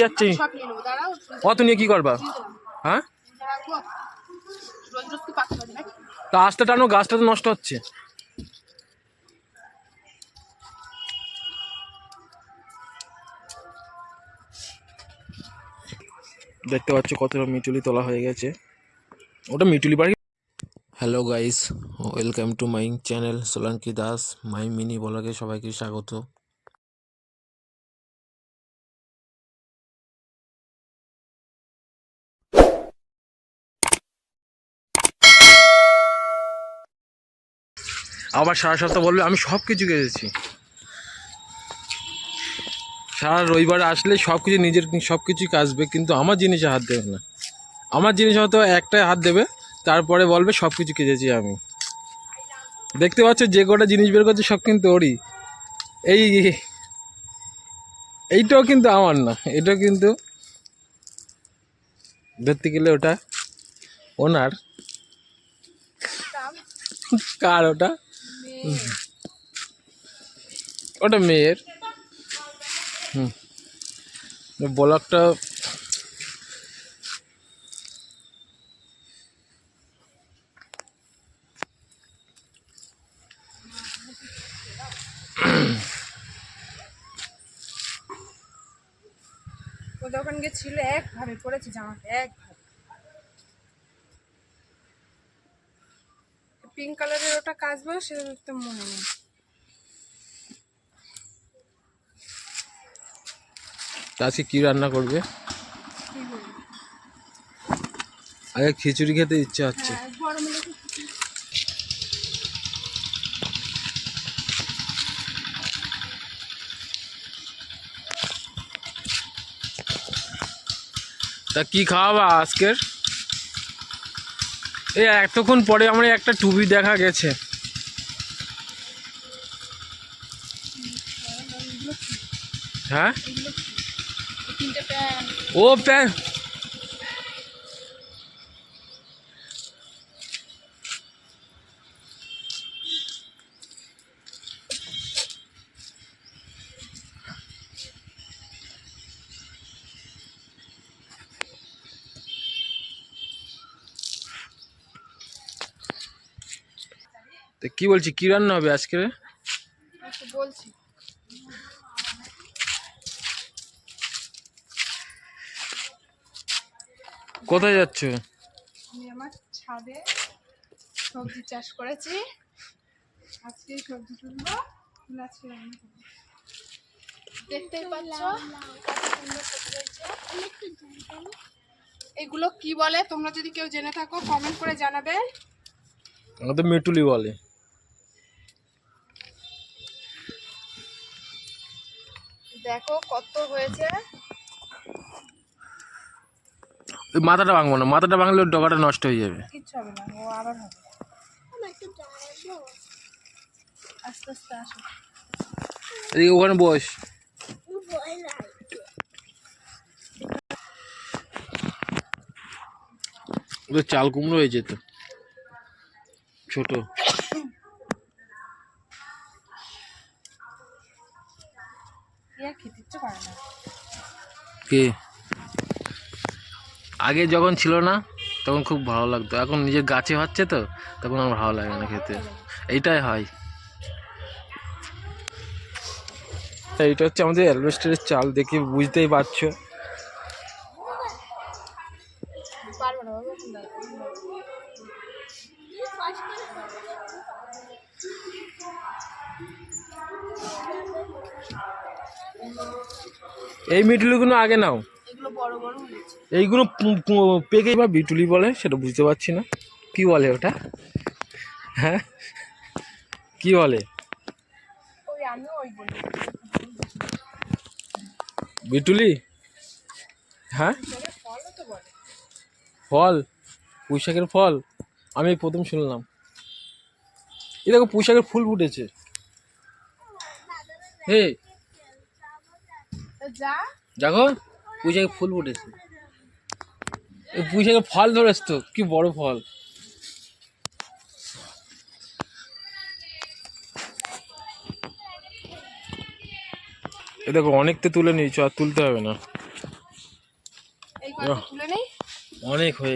যাচ্ছি অত নিয়ে কি করবা? হ্যাঁ তা আস্তে টানো, গাছটা তো নষ্ট হচ্ছে। দেখতে পাচ্ছ কতটা মিটুলি তোলা হয়ে গেছে, ওটা মিটুলি বাড়ি। Hello guys, welcome to my channel Solanki Das my mini ব্লগে সবাইকে স্বাগত। আবার সারা সপ্তাহ বলবে আমি সব কিছু কেটেছি। সারা রবিবার আসলে সব কিছু নিজের সব কিছুই কাচবে, কিন্তু আমার জিনিসে হাত দেবে না। আমার জিনিস হয়তো একটাই হাত দেবে, তারপরে বলবে সব কিছু কেচেছি আমি। দেখতে পাচ্ছ যে কটা জিনিস বের করছে সব কিন্তু ওরই। এই এইটাও কিন্তু আমার না, এটা কিন্তু ধরতে গেলে ওটা ওনার। কার ওটা? ওটা মেয়ের। ব্লগটা দোকান গিয়ে ছিল একভাবে পড়েছে জামাটা, একভাবে পিঙ্ক কালারের ওটা কাচবো, সেটা তো মনে নেই। আজকে কি রান্না করবে? কি বলবো, আগে খিচুড়ি খেতে ইচ্ছে হচ্ছে। গরমে তা কি খাওয়াবা আজকের? এই এতক্ষণ পরে আমার একটা টুপি দেখা গেছে। হ্যাঁ ও প্যান্ট। কি বলছি, কি রান্না হবে আজকে? বলছি কোথায় যাচ্ছ? আমি আমার ছাদে সবজি চাষ করেছি, আজকে সবজি তুলবো, তুলে আজকে রান্না করবো। দেখতেই পাচ্ছ কত সুন্দর সবজি হয়েছে। এগুলো কি বলে তোমরা যদি কেউ জেনে থাকো কমেন্ট করে জানাবে। আমাদের মিটুলি বলে। দেখো কত হয়েছে। ওই মাথাটা ভাঙবো না, মাথাটা ভাঙলে ওর ডগাটা নষ্ট হয়ে যাবে। কিচ্ছু হবে না, ও আবার হবে। আস্তে আস্তে আসো। এদিকে ওখানে বস। ওদের চাল কুমড়ো হয়েছে তো ছোট। খেতে ইচ্ছে করে না। কে? আগে যখন ছিল না তখন খুব ভালো লাগতো, এখন নিজের গাছে হচ্ছে তো তখন আমার ভালো লাগে না খেতে। এইটাই হয়। এইটা হচ্ছে আমাদের অ্যালবেস্টারের চাল, দেখে বুঝতেই পারছো। এই মিটুলিগুলো আগে নাও, এগুলো বড় বড় হয়েছে। এইগুলো পেকে বা বিটুলি বলে সেটা বুঝতে পারছি না, কি বলে ওটা? হ্যাঁ কি বলে? ওই আমিও ওই বলি বিটুলি। হ্যাঁ ফলও তো বলে। ফল, পুঁইশাকের ফল আমি প্রথম শুনলাম। এই দেখো পুঁইশাকের ফুল ফুটেছে। হে যা দেখো পুঁইশাকের ফুল ফুটেছে, এই পুঁইশাকের ফল ধরেছ তো, কি বড় ফল। এ দেখো অনেকটা তুলে নিয়েছো, আর তুলতে হবে না। এই কটা তুলে নেই। অনেক হয়ে